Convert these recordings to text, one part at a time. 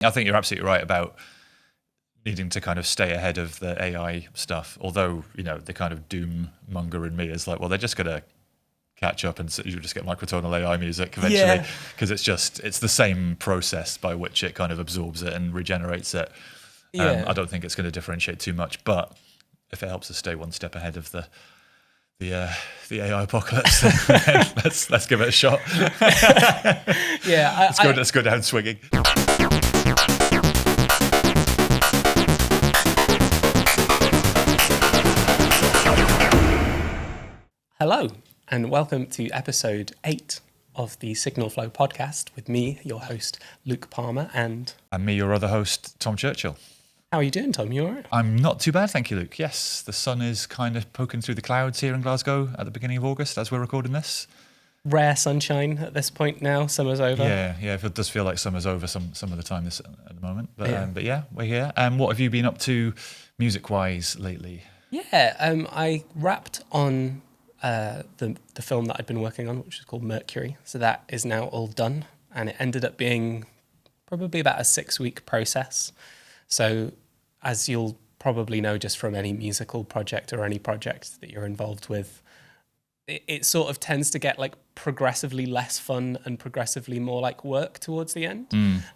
I think you're absolutely right about needing to kind of stay ahead of the AI stuff. Although, the kind of doom monger in me is like, well, they're just going to catch up and you just get microtonal AI music eventually, because it's the same process by which it kind of absorbs it and regenerates it. I don't think it's going to differentiate too much, but if it helps us stay one step ahead of the AI apocalypse, then let's give it a shot. Let's go down swinging. Hello, and welcome to episode 8 of the Signal Flow podcast with me, your host, Luke Palmer, and me, your other host, Tom Churchill. How are you doing, Tom? You all right? I'm not too bad, thank you, Luke. Yes, the sun is kind of poking through the clouds here in Glasgow at the beginning of August as we're recording this. Rare sunshine at this point now. Summer's over. Yeah, it does feel like summer's over some of the time at the moment. But yeah, we're here. What have you been up to music-wise lately? Yeah, I wrapped on the film that I'd been working on, which is called Mercury. So that is now all done, and it ended up being probably about a 6-week process. So as you'll probably know just from any musical project or any project that you're involved with, it sort of tends to get like progressively less fun and progressively more like work towards the end.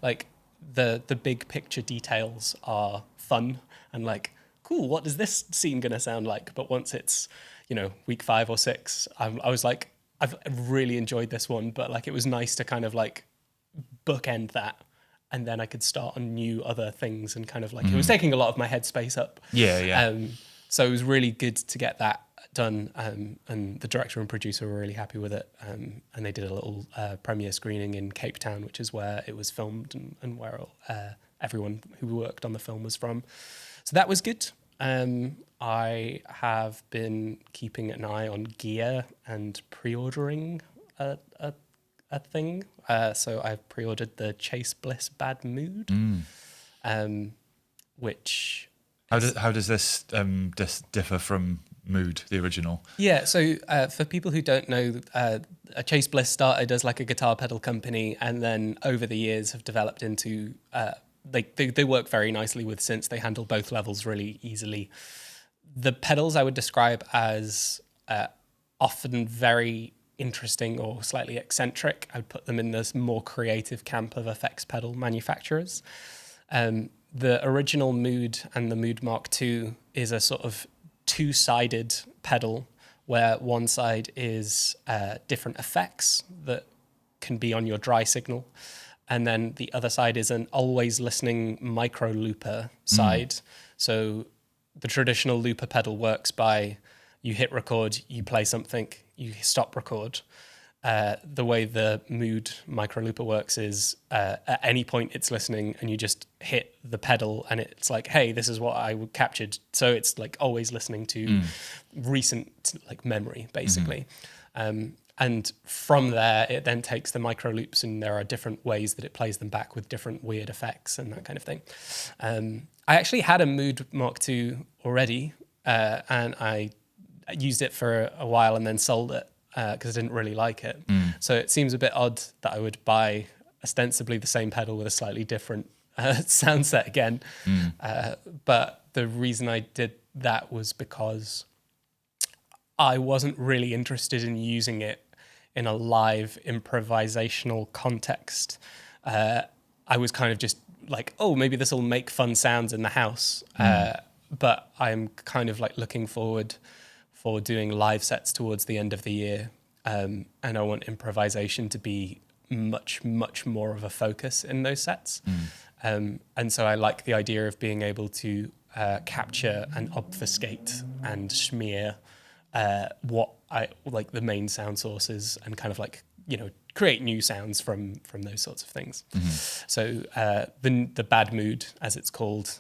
Like the big picture details are fun and like, cool, what is this scene going to sound like? But once it's, week 5 or 6, I was like, I've really enjoyed this one, but like it was nice to kind of like bookend that. And then I could start on new other things and kind of like, it was taking a lot of my headspace up. Yeah. So it was really good to get that done. And the director and producer were really happy with it. And they did a little premiere screening in Cape Town, which is where it was filmed and where everyone who worked on the film was from. So that was good. I have been keeping an eye on gear and pre-ordering a thing. So I've pre-ordered the Chase Bliss Bad Mood, which... How does this differ from Mood, the original? Yeah, so for people who don't know, Chase Bliss started as like a guitar pedal company and then over the years have developed into... They work very nicely with synths. They handle both levels really easily. The pedals I would describe as often very interesting or slightly eccentric. I would put them in this more creative camp of effects pedal manufacturers. The original Mood and the Mood Mark II is a sort of 2-sided pedal where one side is different effects that can be on your dry signal. And then the other side is an always listening micro looper side. So the traditional looper pedal works by you hit record, you play something, you stop record. The way the Mood micro looper works is at any point it's listening and you just hit the pedal and it's like, hey, this is what I captured. So it's like always listening to recent like memory, basically. And from there, it then takes the micro loops and there are different ways that it plays them back with different weird effects and that kind of thing. I actually had a Mood Mark II already and I used it for a while and then sold it because I didn't really like it. So it seems a bit odd that I would buy ostensibly the same pedal with a slightly different sound set again. But the reason I did that was because I wasn't really interested in using it in a live improvisational context. I was kind of just like, oh, maybe this will make fun sounds in the house. But I'm kind of like looking forward for doing live sets towards the end of the year. And I want improvisation to be much, much more of a focus in those sets. And so I like the idea of being able to capture and obfuscate and smear what I like the main sound sources and kind of like, create new sounds from those sorts of things. So the Bad Mood, as it's called,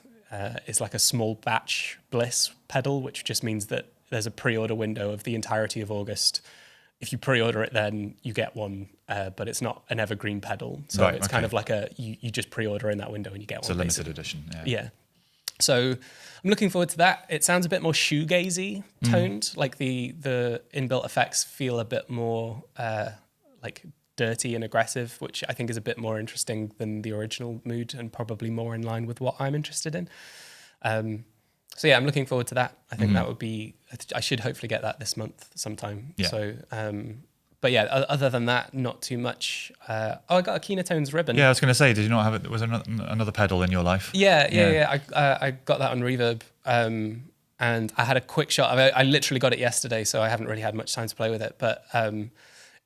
is like a small batch bliss pedal, which just means that there's a pre-order window of the entirety of August. If you pre-order it, then you get one, but it's not an evergreen pedal. So it's kind of like you just pre-order in that window and you get one. It's a limited edition. Yeah. So I'm looking forward to that. It sounds a bit more shoegazy toned, like the inbuilt effects feel a bit more like dirty and aggressive, which I think is a bit more interesting than the original mood and probably more in line with what I'm interested in. So yeah, I'm looking forward to that. I think that would be, I should hopefully get that this month sometime. Yeah. So, but yeah, other than that, not too much. I got a Keenatones ribbon. Yeah, I was going to say, did you not have it? Was there another pedal in your life? Yeah. I got that on Reverb. And I had a quick shot. I literally got it yesterday, so I haven't really had much time to play with it. But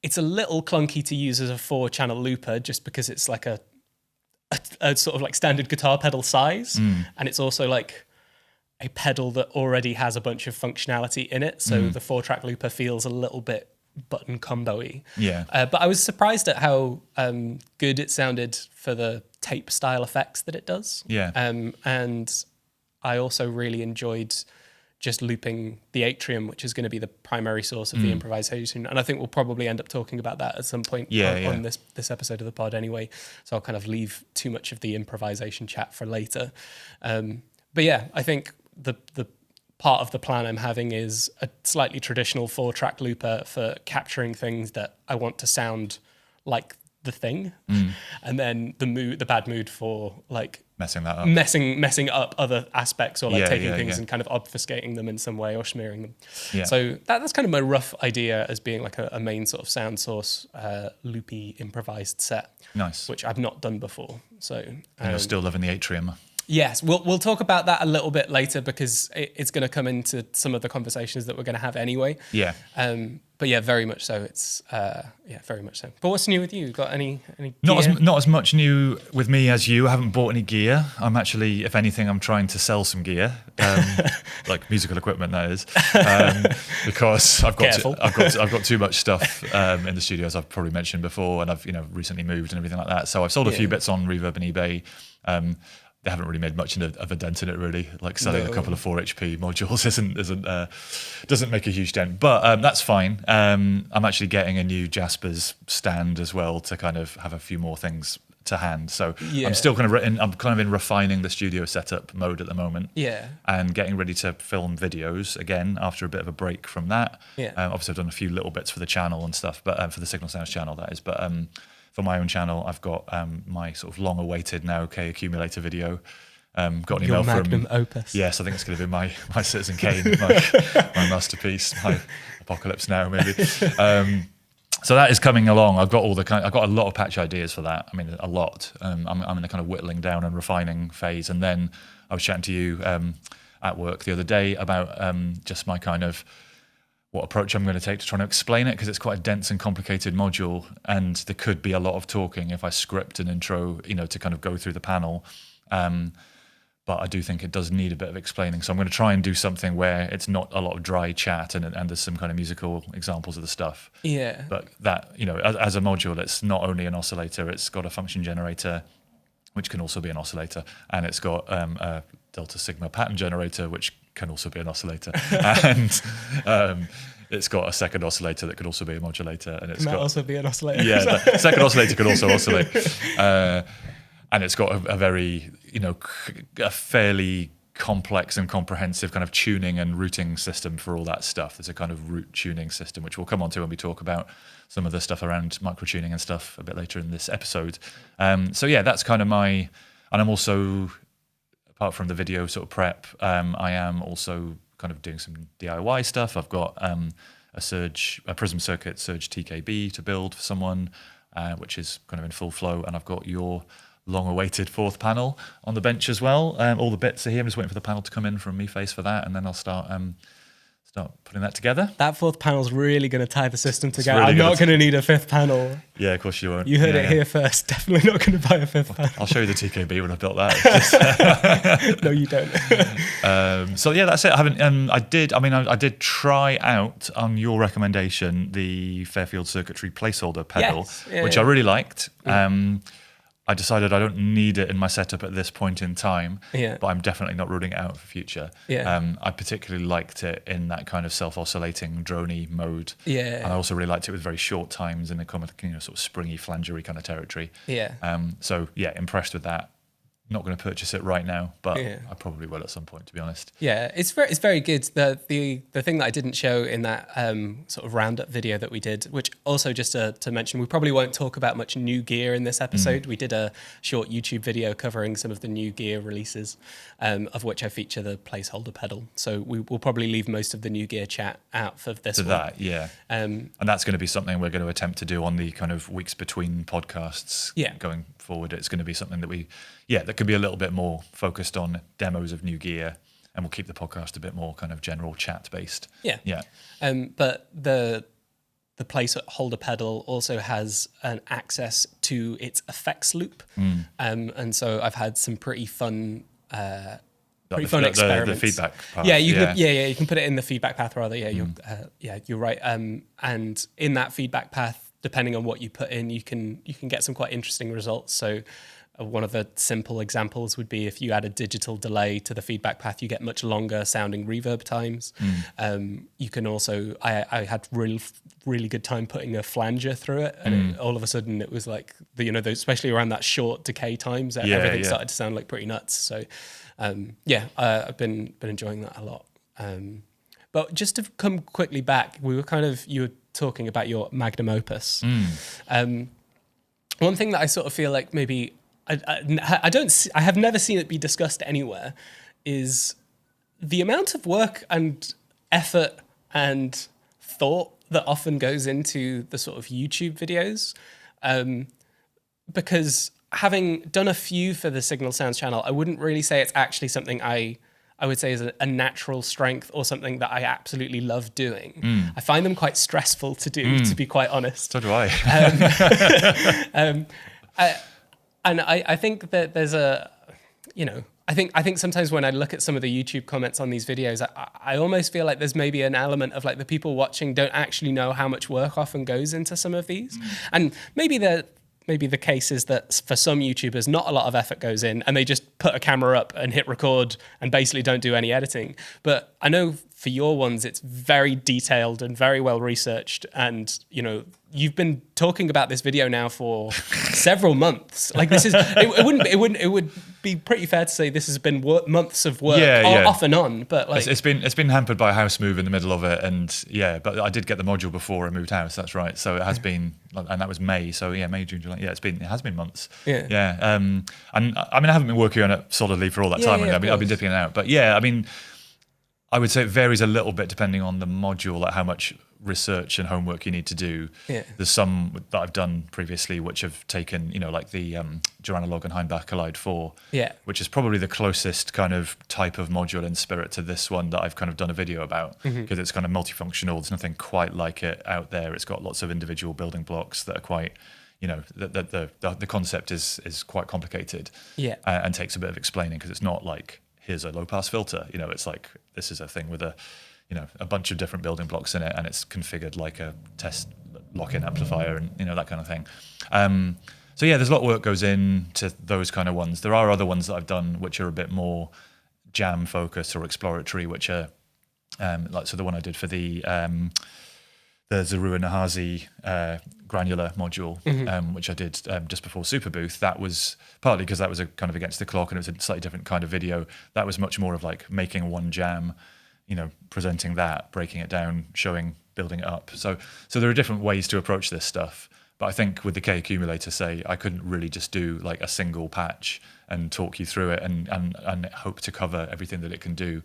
it's a little clunky to use as a 4-channel looper, just because it's like a sort of like standard guitar pedal size, and it's also like a pedal that already has a bunch of functionality in it. So the 4-track looper feels a little bit button combo-y. Yeah. But I was surprised at how good it sounded for the tape style effects that it does. Yeah. And I also really enjoyed just looping the Atrium, which is going to be the primary source of the improvisation. And I think we'll probably end up talking about that at some point on this episode of the pod anyway. So I'll kind of leave too much of the improvisation chat for later. But yeah, I think the part of the plan I'm having is a slightly traditional 4-track looper for capturing things that I want to sound like the thing. And then the bad mood for like messing that up, messing up other aspects, or like taking things and kind of obfuscating them in some way or smearing them. Yeah. So that's kind of my rough idea as being like a main sort of sound source, loopy improvised set. Nice. Which I've not done before. So and you're still loving the Atrium. Yes, we'll talk about that a little bit later, because it's going to come into some of the conversations that we're going to have anyway. Yeah. But yeah, very much so. It's very much so. But what's new with you? Got any Not as much new with me as you. I haven't bought any gear. I'm actually, if anything, I'm trying to sell some gear, like musical equipment, that is, because I've got too much stuff in the studio, as I've probably mentioned before, and I've recently moved and everything like that. So I've sold a few bits on Reverb and eBay. They haven't really made much of a dent in it, really. Like selling a couple of 4HP modules doesn't make a huge dent, but that's fine. I'm actually getting a new Jaspers stand as well to kind of have a few more things to hand. So I'm still kind of in refining the studio setup mode at the moment. Yeah, and getting ready to film videos again after a bit of a break from that. Yeah, obviously I've done a few little bits for the channel and stuff, but for the Signal Sounds channel, that is. But for my own channel, I've got my sort of long-awaited now K-Accumulator video. Got an email from magnum opus. Yes, I think it's going to be my Citizen Kane, my masterpiece, my Apocalypse Now, maybe. So that is coming along. I've got a lot of patch ideas for that. I mean, a lot. I'm in a kind of whittling down and refining phase. And then I was chatting to you at work the other day about just my kind of what approach I'm going to take to trying to explain it, because it's quite a dense and complicated module, and there could be a lot of talking if I script an intro, to kind of go through the panel. But I do think it does need a bit of explaining. So I'm going to try and do something where it's not a lot of dry chat and there's some kind of musical examples of the stuff. Yeah. But that, as a module, it's not only an oscillator, it's got a function generator, which can also be an oscillator, and it's got a delta sigma pattern generator, which can also be an oscillator. And it's got a second oscillator that could also be a modulator. And it's got also be an oscillator. Yeah, the second oscillator could also oscillate. And it's got a very, a fairly complex and comprehensive kind of tuning and routing system for all that stuff. There's a kind of root tuning system, which we'll come on to when we talk about some of the stuff around microtuning and stuff a bit later in this episode. So yeah, that's kind of and I'm also, apart from the video sort of prep, I am also kind of doing some DIY stuff. I've got a Prism Circuit Surge TKB to build for someone, which is kind of in full flow, and I've got your long-awaited fourth panel on the bench as well. All the bits are here. I'm just waiting for the panel to come in from MeFace for that, and then I'll start putting that together. That fourth panel's really going to tie the system together. Really I'm not going to need a fifth panel. Yeah, of course you won't. You heard it here first. Definitely not going to buy a fifth panel. I'll show you the TKB when I've built that. No, you don't. So yeah, that's it. I did try out, on your recommendation, the Fairfield Circuitry placeholder pedal, which I really liked. I decided I don't need it in my setup at this point in time, but I'm definitely not ruling it out for future. I particularly liked it in that kind of self-oscillating droney mode. And I also really liked it with very short times in a sort of springy, flangery kind of territory. So yeah, impressed with that. not going to purchase it right now, but Yeah. I probably will at some point, to be honest. Yeah, it's very good. The thing that I didn't show in that sort of roundup video that we did, which also just to mention, we probably won't talk about much new gear in this episode. We did a short YouTube video covering some of the new gear releases, of which I feature the placeholder pedal. So we will probably leave most of the new gear chat out for this To one. that, yeah. And that's going to be something we're going to attempt to do on the kind of weeks between podcasts going forward. It's going to be something that that could be a little bit more focused on demos of new gear, and we'll keep the podcast a bit more kind of general chat based. Yeah. Yeah. But the placeholder pedal also has an access to its effects loop. And so I've had some pretty fun experiments. The feedback part. Yeah, you can put it in the feedback path rather. Yeah, you're right. And in that feedback path, depending on what you put in, you can get some quite interesting results. So one of the simple examples would be if you add a digital delay to the feedback path, you get much longer sounding reverb times. You can also, I had really good time putting a flanger through it, and all of a sudden it was like especially around that short decay times, everything started to sound like pretty nuts. So I've been enjoying that a lot. But just to come quickly back, you were talking about your magnum opus. One thing that I sort of feel like maybe I have never seen it be discussed anywhere is the amount of work and effort and thought that often goes into the sort of YouTube videos. Because having done a few for the Signal Sounds channel, I wouldn't really say it's actually something I would say is a natural strength or something that I absolutely love doing. I find them quite stressful to do, to be quite honest. So do I. And I think that there's I think sometimes when I look at some of the YouTube comments on these videos, I almost feel like there's maybe an element of like the people watching don't actually know how much work often goes into some of these. And maybe the case is that for some YouTubers, not a lot of effort goes in and they just put a camera up and hit record and basically don't do any editing. But I know for your ones, it's very detailed and very well researched. And, you've been talking about this video now for several months. Like this is, it would be pretty fair to say this has been months of work off and on. But like it's been hampered by a house move in the middle of it, and but I did get the module before I moved house. That's right. So it has been, and that was May. So May, June, July. Yeah, it has been months. Yeah. And I mean, I haven't been working on it solidly for all that time. I've been dipping it out, but I mean, I would say it varies a little bit depending on the module, like how much research and homework you need to do. There's some that I've done previously which have taken, like the Geranalog and Heimbach Collide 4, which is probably the closest kind of type of module in spirit to this one that I've kind of done a video about, because it's kind of multifunctional. There's nothing quite like it out there. It's got lots of individual building blocks that are quite, the concept is quite complicated and takes a bit of explaining, because it's not like, here's a low pass filter. It's like, this is a thing with a bunch of different building blocks in it, and it's configured like a test lock-in amplifier and, that kind of thing. So there's a lot of work goes into those kind of ones. There are other ones that I've done which are a bit more jam focused or exploratory, which are so the one I did for the Zaru and Nahazi granular module, which I did just before Super Booth. That was partly because that was a kind of against the clock and it was a slightly different kind of video. That was much more of like making one jam, presenting that, breaking it down, showing, building it up. So there are different ways to approach this stuff. But I think with the K-Accumulator, say, I couldn't really just do like a single patch and talk you through it and hope to cover everything that it can do.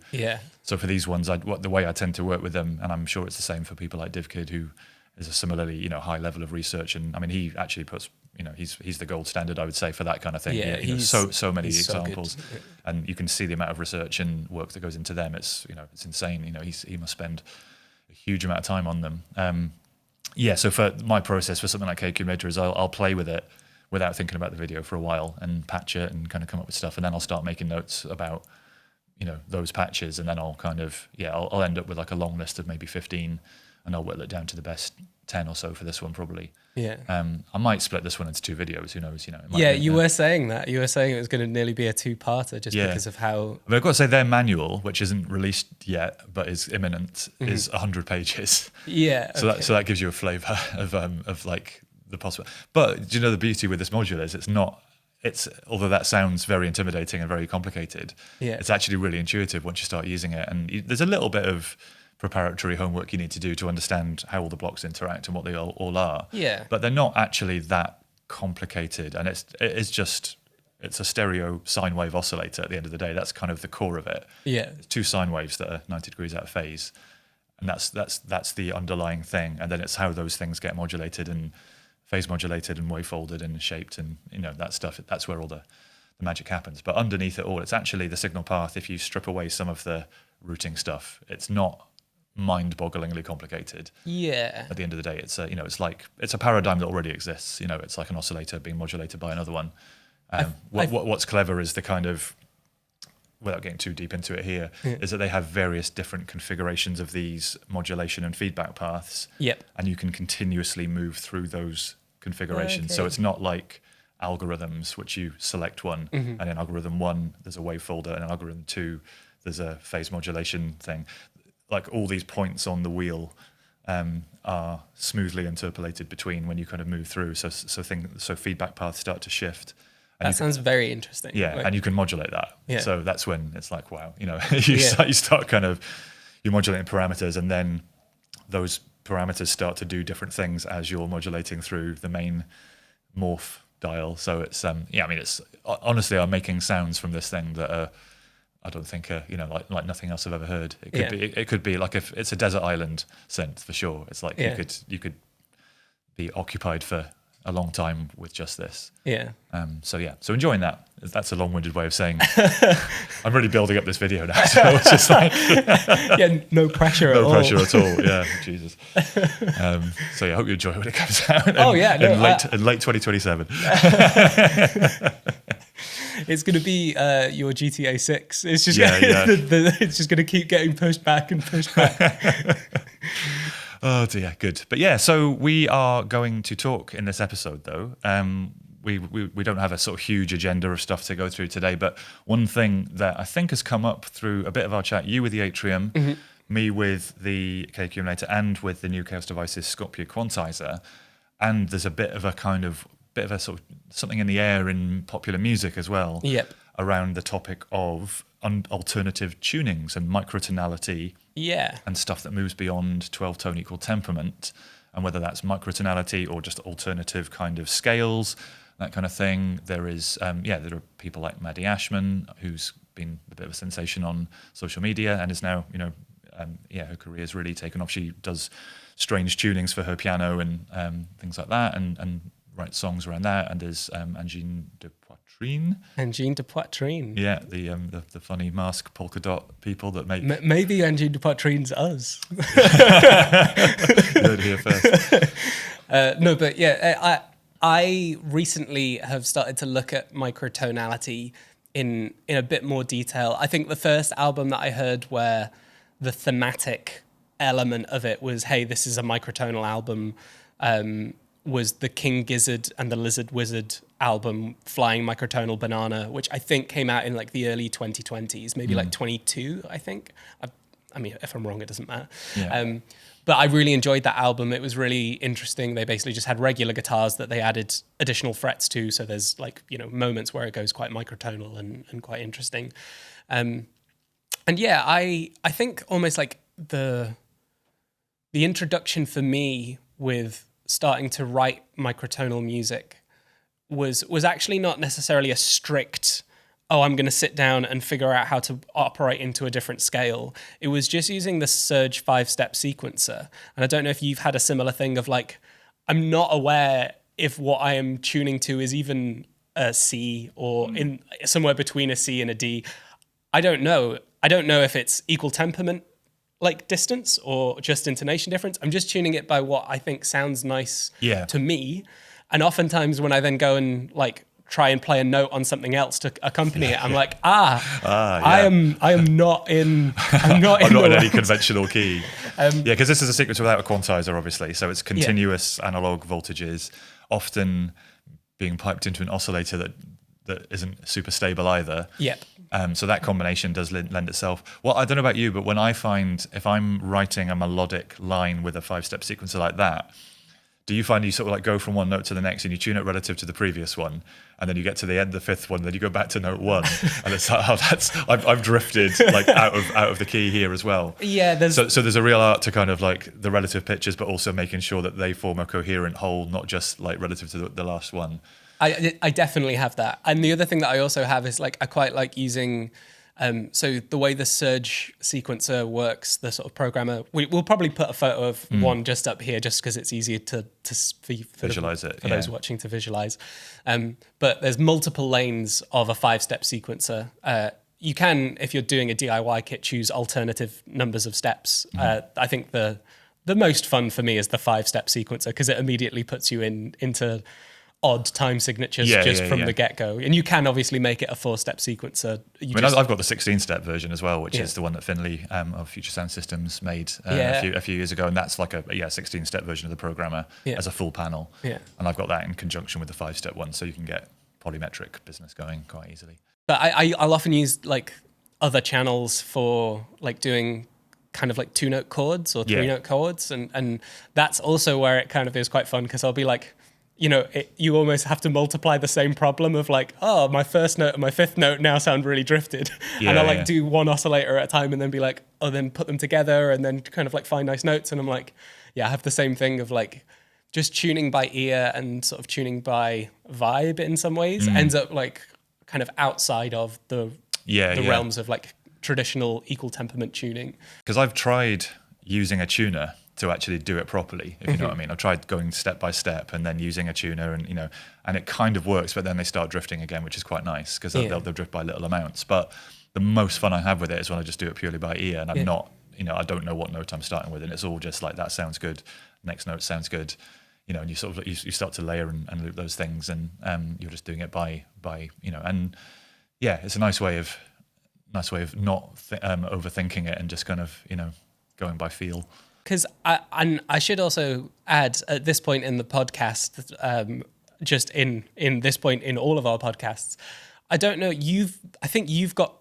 So for these ones, the way I tend to work with them, and I'm sure it's the same for people like DivKid, who is a similarly, high level of research. And I mean, he actually puts, he's the gold standard, I would say, for that kind of thing. So many examples, and you can see the amount of research and work that goes into them. It's, it's insane. He must spend a huge amount of time on them. So for my process for something like K-Accumulator is I'll play with it without thinking about the video for a while and patch it and kind of come up with stuff, and then I'll start making notes about those patches, and then I'll kind of I'll end up with like a long list of maybe 15, and I'll whittle it down to the best 10 or so for this one probably. I might split this one into 2 videos, who knows, you were saying that. You were saying it was going to nearly be a 2-parter just because of how... But I've got to say their manual, which isn't released yet but is imminent, is 100 pages. So that gives you a flavour of like the possible... But do you know the beauty with this module is it's not it's although that sounds very intimidating and very complicated, Yeah. it's actually really intuitive once you start using it. And there's a little bit of preparatory homework you need to do to understand how all the blocks interact and what they all are. Yeah. But they're not actually that complicated, and it's a stereo sine wave oscillator at the end of the day. That's kind of the core of it. Yeah. It's two sine waves that are 90 degrees out of phase, and that's the underlying thing. And then it's how those things get modulated and phase modulated and wavefolded and shaped, and that stuff. That's where all the magic happens. But underneath it all, it's actually the signal path. If you strip away some of the routing stuff, it's not mind-bogglingly complicated. Yeah. At the end of the day, it's a paradigm that already exists. It's like an oscillator being modulated by another one. What's clever is the kind of, without getting too deep into it here, is that they have various different configurations of these modulation and feedback paths. Yep. And you can continuously move through those configurations. Okay. So it's not like algorithms, which you select one, and in algorithm 1, there's a wave folder, and in algorithm 2, there's a phase modulation thing. Like all these points on the wheel are smoothly interpolated between when you kind of move through. So feedback paths start to shift. That sounds very interesting. Yeah, and you can modulate that. Yeah. So that's when it's like, wow, you start kind of, you're modulating parameters, and then those parameters start to do different things as you're modulating through the main morph dial. So it's it's honestly, I'm making sounds from this thing that are, I don't think like nothing else I've ever heard. It could be like, if it's a desert island synth for sure. It's like you could be occupied for a long time with just this. Yeah. So enjoying that. That's a long-winded way of saying I'm really building up this video now. So it's just like no pressure at all. No pressure at all. Yeah, Jesus. I hope you enjoy when it comes out. In late 2027. It's going to be your GTA 6. It's just it's just going to keep getting pushed back and pushed back. Oh dear, good. But yeah, so we are going to talk in this episode, though. We don't have a sort of huge agenda of stuff to go through today, but one thing that I think has come up through a bit of our chat, you with the Atrium, me with the K-Accumulator, and with the new Chaos Devices Scorpio Quantizer, and there's a bit of a sort of something in the air in popular music as well. Yep. Around the topic of alternative tunings and microtonality. Yeah. And stuff that moves beyond 12-tone equal temperament, and whether that's microtonality or just alternative kind of scales, that kind of thing. There is, there are people like Maddie Ashman, who's been a bit of a sensation on social media and is now, her career has really taken off. She does strange tunings for her piano and things like that, and writes songs around that. And there's Angine de Poitrine. Angine de Poitrine. Yeah, the funny mask polka dot people that make... Maybe Angine de Poitrine's us. You heard it here first. No, but yeah, I recently have started to look at microtonality in a bit more detail. I think the first album that I heard where the thematic element of it was, hey, this is a microtonal album, was the King Gizzard and the Lizard Wizard album, Flying Microtonal Banana, which I think came out in like the early 2020s, maybe like 22, I think. I mean, if I'm wrong, it doesn't matter. Yeah. But I really enjoyed that album. It was really interesting. They basically just had regular guitars that they added additional frets to. So there's moments where it goes quite microtonal and quite interesting. And yeah, I think almost like the introduction for me with starting to write microtonal music was actually not necessarily a strict, I'm going to sit down and figure out how to operate into a different scale. It was just using the Surge 5-step sequencer. And I don't know if you've had a similar thing of like, I'm not aware if what I am tuning to is even a C or in somewhere between a C and a D. I don't know. I don't know if it's equal temperament like distance or just intonation difference. I'm just tuning it by what I think sounds nice to me. And oftentimes when I then go and like try and play a note on something else to accompany it, I'm like, I am not in any conventional key. Because this is a sequence without a quantizer, obviously. So it's continuous analog voltages, often being piped into an oscillator that isn't super stable either. Yep. So that combination does lend itself. Well, I don't know about you, but when I find if I'm writing a melodic line with a 5-step sequencer like that, do you find you sort of like go from one note to the next and you tune it relative to the previous one, and then you get to the end of the fifth one, then you go back to note one, and it's like, I've drifted like out of the key here as well. Yeah, so there's a real art to kind of like the relative pitches, but also making sure that they form a coherent whole, not just like relative to the last one. I definitely have that. And the other thing that I also have is like I quite like using so the way the Surge sequencer works, the sort of programmer, we'll probably put a photo of one just up here just because it's easier to visualize for those watching to visualize. But there's multiple lanes of a 5-step sequencer. You can, if you're doing a DIY kit, choose alternative numbers of steps. I think the most fun for me is the 5-step sequencer because it immediately puts you into odd time signatures from the get-go. And you can obviously make it a 4-step sequencer. I've got the 16-step version as well, which is the one that Finley of Future Sound Systems made a few years ago. And that's like a 16-step version of the programmer as a full panel. Yeah. And I've got that in conjunction with the 5-step one, so you can get polymetric business going quite easily. But I'll often use like other channels for like doing kind of like 2-note chords or 3-note chords. And that's also where it kind of is quite fun because I'll be like, you almost have to multiply the same problem of like, oh, my first note and my fifth note now sound really drifted. And I'll do one oscillator at a time and then be like, oh, then put them together and then kind of like find nice notes. And I'm like, I have the same thing of like just tuning by ear and sort of tuning by vibe in some ways ends up like kind of outside of the realms of like traditional equal temperament tuning. Because I've tried using a tuner to actually do it properly, if you know what I mean. I've tried going step by step and then using a tuner and it kind of works, but then they start drifting again, which is quite nice because they'll drift by little amounts. But the most fun I have with it is when I just do it purely by ear and I'm not, I don't know what note I'm starting with and it's all just like, that sounds good, next note sounds good, and you sort of, you start to layer and loop those things and you're just doing it by and it's a nice way of not overthinking it and just kind of, going by feel. Because I should also add at this point in the podcast, just in this point in all of our podcasts, I don't know, I think you've got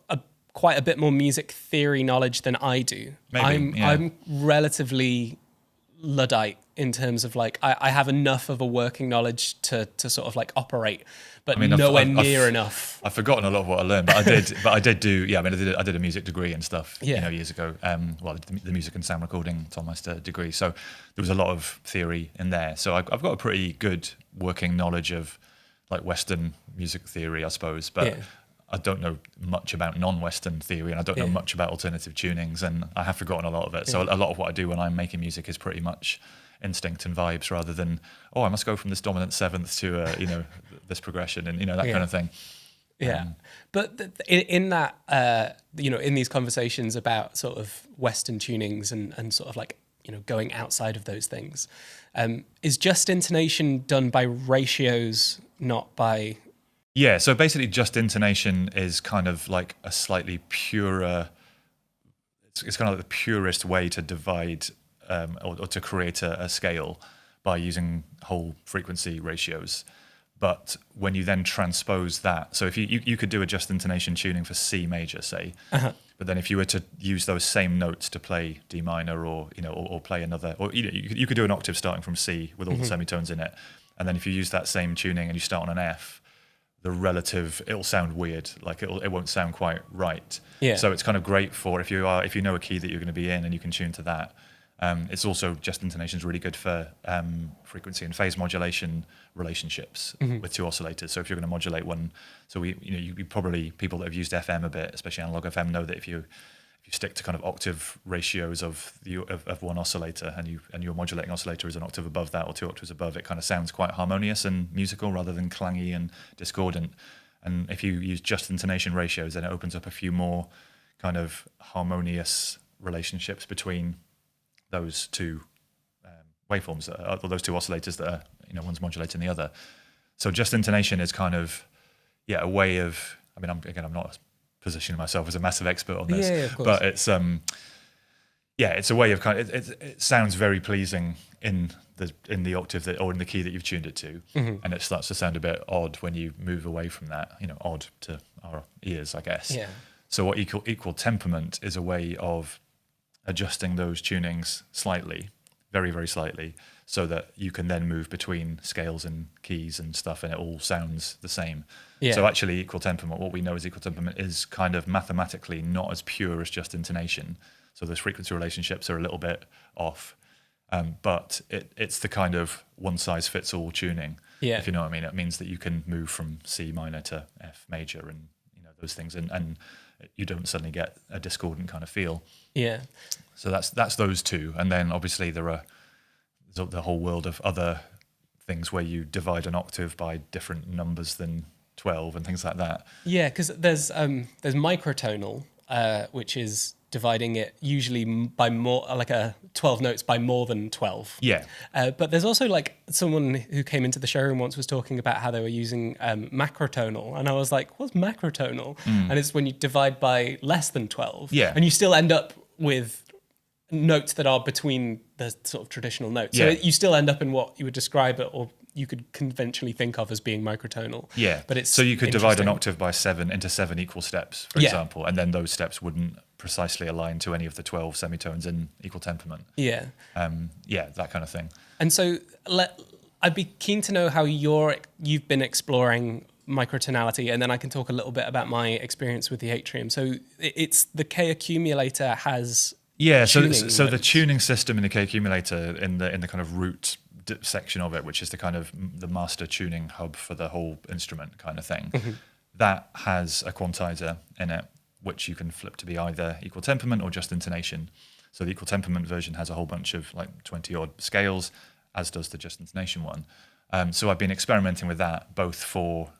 quite a bit more music theory knowledge than I do. Maybe, I'm relatively Luddite in terms of like, I have enough of a working knowledge to sort of like operate, but nowhere near enough. I've forgotten a lot of what I learned, but I did do. Yeah, I did a music degree and stuff. Years ago. The music and sound recording Tonmeister degree. So there was a lot of theory in there. So I've got a pretty good working knowledge of like Western music theory, I suppose. But I don't know much about non-Western theory, and I don't know much about alternative tunings, and I have forgotten a lot of it. So a lot of what I do when I'm making music is pretty much instinct and vibes rather than, I must go from this dominant seventh to this progression and that kind of thing. But in that in these conversations about sort of Western tunings and sort of like going outside of those things, is just intonation done by ratios, not by so basically just intonation is kind of like a slightly purer, it's kind of like the purest way to divide or to create a scale by using whole frequency ratios. But when you then transpose that, so if you could do a just intonation tuning for C major, say, but then if you were to use those same notes to play D minor or play another, or you could do an octave starting from C with all the semitones in it, and then if you use that same tuning and you start on an F, the relative, it'll sound weird, like it won't sound quite right. So it's kind of great for if you know a key that you're going to be in and you can tune to that. It's also, just intonation is really good for frequency and phase modulation relationships with two oscillators. So if you're going to modulate one, so you probably, people that have used FM a bit, especially analog FM, know that if you stick to kind of octave ratios of one oscillator and your modulating oscillator is an octave above that or 2 octaves above, it kind of sounds quite harmonious and musical rather than clangy and discordant. And if you use just intonation ratios, then it opens up a few more kind of harmonious relationships between those two waveforms, or those two oscillators that are, one's modulating the other. So just intonation is kind of, a way of, I'm not positioning myself as a massive expert on this, but it's, it's a way of kind of, it sounds very pleasing in the octave or in the key that you've tuned it to, and it starts to sound a bit odd when you move away from that, odd to our ears, I guess. Yeah. So what equal temperament is a way of adjusting those tunings slightly very, very slightly, so that you can then move between scales and keys and stuff, and it all sounds the same. Yeah. So actually, equal temperament, what we know as equal temperament, is kind of mathematically not as pure as just intonation. So those frequency relationships are a little bit off, but it's the kind of one-size-fits-all tuning, if you know what I mean. It means that you can move from C minor to F major and those things, and you don't suddenly get a discordant kind of feel. Yeah. So that's those two, and then obviously there's the whole world of other things where you divide an octave by different numbers than 12 and things like that. Yeah, because there's microtonal, which is dividing it usually by more, like 12 notes by more than 12. Yeah. But there's also like someone who came into the showroom once was talking about how they were using macrotonal. And I was like, what's macrotonal? And it's when you divide by less than 12. Yeah. And you still end up with notes that are between the sort of traditional notes. So you still end up in what you would describe it, or you could conventionally think of as being microtonal. Yeah. But it's so you could divide an octave by 7 into 7 equal steps, for example, and then those steps wouldn't precisely align to any of the 12 semitones in equal temperament. Yeah. That kind of thing. And so I'd be keen to know how you've been exploring microtonality, and then I can talk a little bit about my experience with the Atrium. So it's the K-Accumulator has so the tuning system in the K-Accumulator in the kind of root section of it, which is the kind of the master tuning hub for the whole instrument kind of thing, that has a quantizer in it, which you can flip to be either equal temperament or just intonation. So the equal temperament version has a whole bunch of like 20 odd scales, as does the just intonation one. So I've been experimenting with that, both for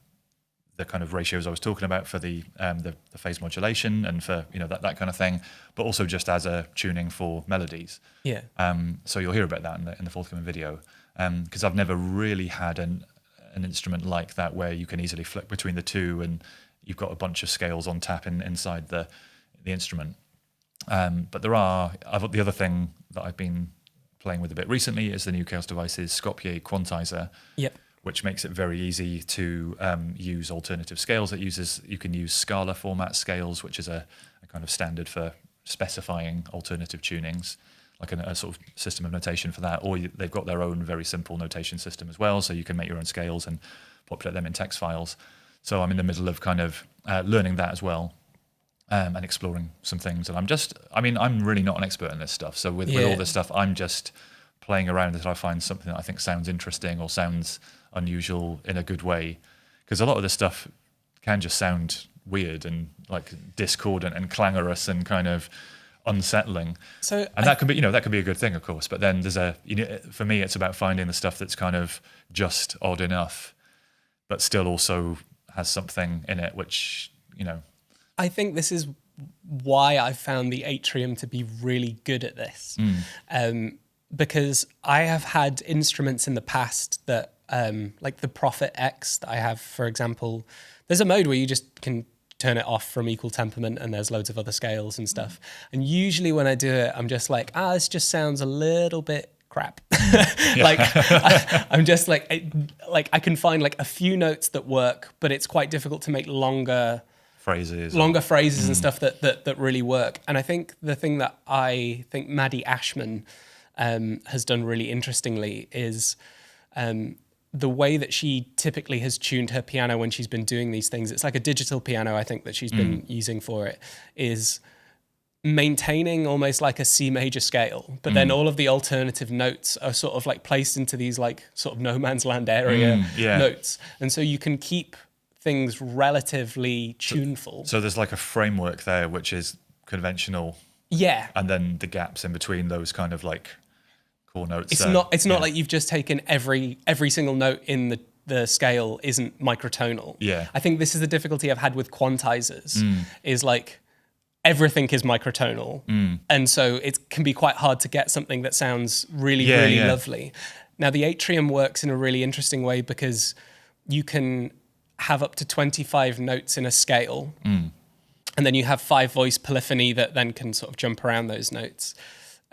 the kind of ratios I was talking about for the phase modulation and for that kind of thing, but also just as a tuning for melodies. Yeah. So you'll hear about that in the forthcoming video, because I've never really had an instrument like that where you can easily flip between the two and you've got a bunch of scales on tap inside the instrument. But the other thing that I've been playing with a bit recently is the new Chaos Devices Skopje quantizer, which makes it very easy to use alternative scales. You can use Scala format scales, which is a kind of standard for specifying alternative tunings, like a sort of system of notation for that. Or they've got their own very simple notation system as well, so you can make your own scales and populate them in text files. So I'm in the middle of kind of learning that as well, and exploring some things. And I'm really not an expert in this stuff. So with all this stuff, I'm just playing around until I find something that I think sounds interesting or sounds unusual in a good way. Because a lot of this stuff can just sound weird and like discordant and clangorous and kind of unsettling. That can be a good thing, of course. But then for me, it's about finding the stuff that's kind of just odd enough, but still also has something in it, which, I think this is why I found the Atrium to be really good at this. Because I have had instruments in the past that, like the Prophet X that I have, for example, there's a mode where you just can turn it off from equal temperament and there's loads of other scales and stuff. And usually when I do it, I'm just like, this just sounds a little bit crap. I'm just like I can find like a few notes that work, but it's quite difficult to make longer phrases and stuff that really work. And I think the thing that I think Maddie Ashman has done really interestingly is the way that she typically has tuned her piano when she's been doing these things. It's like a digital piano, I think, that she's been using for it, is maintaining almost like a C major scale, but then all of the alternative notes are sort of like placed into these like sort of no man's land area notes. And so you can keep things relatively tuneful. So there's like a framework there, which is conventional. Yeah. And then the gaps in between those kind of like core notes. It's not like you've just taken every single note in the scale isn't microtonal. Yeah. I think this is the difficulty I've had with quantizers is like everything is microtonal. And so it can be quite hard to get something that sounds really lovely. Now the Atrium works in a really interesting way because you can have up to 25 notes in a scale. And then you have 5 voice polyphony that then can sort of jump around those notes.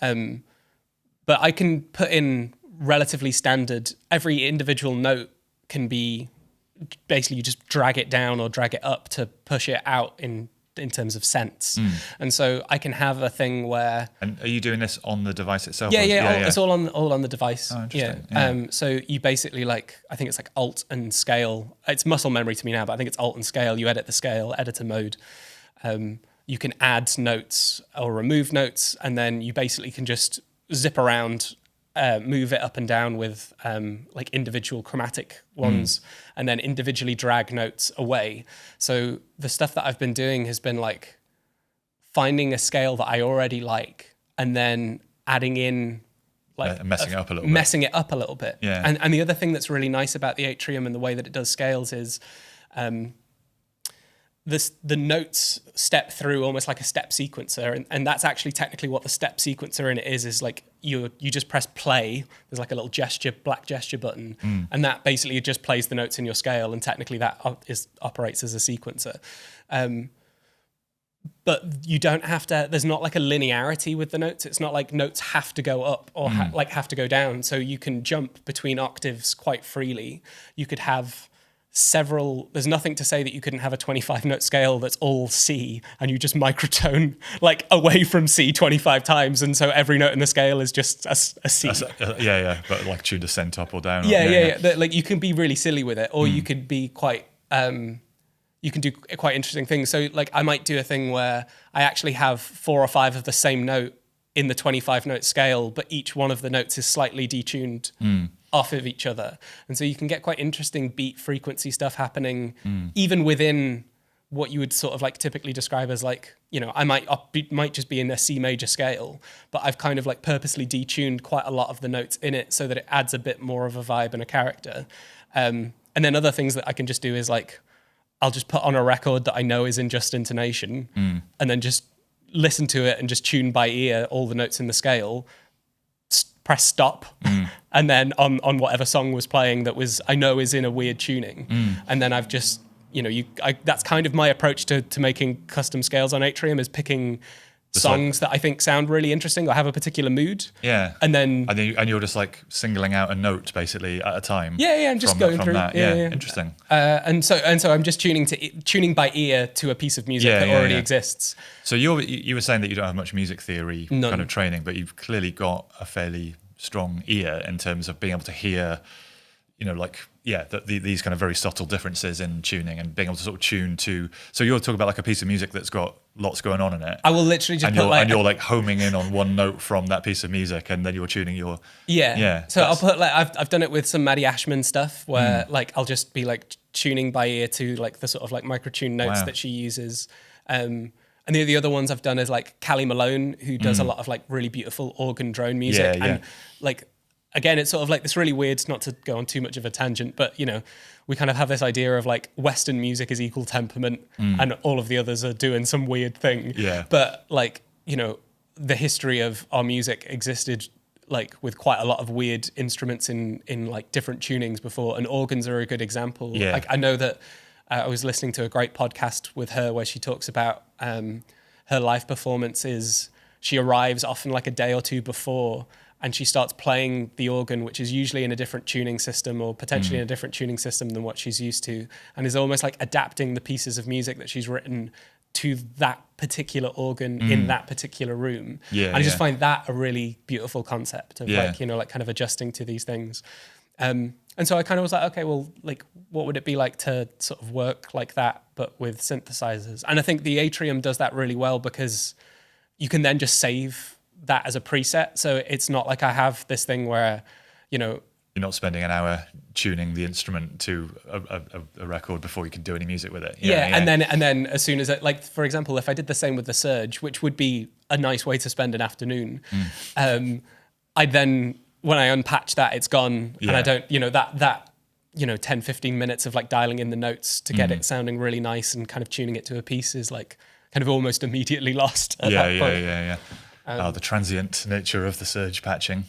But I can put in relatively standard, every individual note can be, basically you just drag it down or drag it up to push it out in in terms of sense. And so I can have a thing where. And are you doing this on the device itself? It's all on the device. Oh, interesting. So you basically I think it's like Alt and scale. It's muscle memory to me now, but I think it's Alt and scale. You edit the scale, editor mode. You can add notes or remove notes, and then you basically can just zip around, move it up and down with like individual chromatic ones, and then individually drag notes away. So the stuff that I've been doing has been like finding a scale that I already like, and then adding in like messing it up a little bit. Yeah. And the other thing that's really nice about the Atrium and the way that it does scales is the notes step through almost like a step sequencer, and that's actually technically what the step sequencer in it is like you just press play. There's like a little black gesture button, and that basically just plays the notes in your scale, and technically that operates as a sequencer. But you don't have to, there's not like a linearity with the notes. It's not like notes have to go up or have to go down. So you can jump between octaves quite freely. You could have there's nothing to say that you couldn't have a 25 note scale that's all C and you just microtone like away from C 25 times. And so every note in the scale is just a C. But like tuned ascent up or down. Like you can be really silly with it, or you could be quite, you can do quite interesting things. So like I might do a thing where I actually have 4 or 5 of the same note in the 25 note scale, but each one of the notes is slightly detuned off of each other. And so you can get quite interesting beat frequency stuff happening even within what you would sort of like typically describe as like, you know, I might just be in a C major scale, but I've kind of like purposely detuned quite a lot of the notes in it so that it adds a bit more of a vibe and a character. And then other things that I can just do is like, I'll just put on a record that I know is in just intonation and then just listen to it and just tune by ear all the notes in the scale, press stop, and then on whatever song was playing that was I know is in a weird tuning, and then I've just that's kind of my approach to making custom scales on Atrium, is picking songs that I think sound really interesting or have a particular mood. Yeah. And then you're just like singling out a note basically at a time. Yeah, I'm just going through that. Yeah. Interesting. And so I'm just tuning by ear to a piece of music that already exists. So you were saying that you don't have much music theory kind of training, but you've clearly got a fairly strong ear in terms of being able to hear, these kind of very subtle differences in tuning and being able to sort of tune to. So you're talking about like a piece of music that's got lots going on in it. I will literally just you're like homing in on one note from that piece of music, and then you're tuning your So I'll put like I've done it with some Maddie Ashman stuff where like I'll just be like tuning by ear to like the sort of like microtune notes that she uses. And the other ones I've done is like Callie Malone, who does a lot of like really beautiful organ drone music. And like, again, it's sort of like this really weird, not to go on too much of a tangent, but we kind of have this idea of like Western music is equal temperament and all of the others are doing some weird thing. Yeah. But like, the history of our music existed like with quite a lot of weird instruments in like different tunings before, and organs are a good example. Yeah. Like I know that I was listening to a great podcast with her where she talks about her live performances. She arrives often like a day or two before, and she starts playing the organ, which is usually in a different tuning system or potentially in a different tuning system than what she's used to, and is almost like adapting the pieces of music that she's written to that particular organ in that particular room. And I just find that a really beautiful concept of like kind of adjusting to these things. And so I kind of was like, okay, well, like, what would it be like to sort of work like that, but with synthesizers? And I think the Atrium does that really well because you can then just save that as a preset. So it's not like I have this thing where, you're not spending an hour tuning the instrument to a record before you can do any music with it. And then as soon as like, for example, if I did the same with the Surge, which would be a nice way to spend an afternoon, I'd then, when I unpatch that, it's gone. And I don't, that 10, 15 minutes of like dialing in the notes to get it sounding really nice and kind of tuning it to a piece is like kind of almost immediately lost at that point. The transient nature of the Surge patching.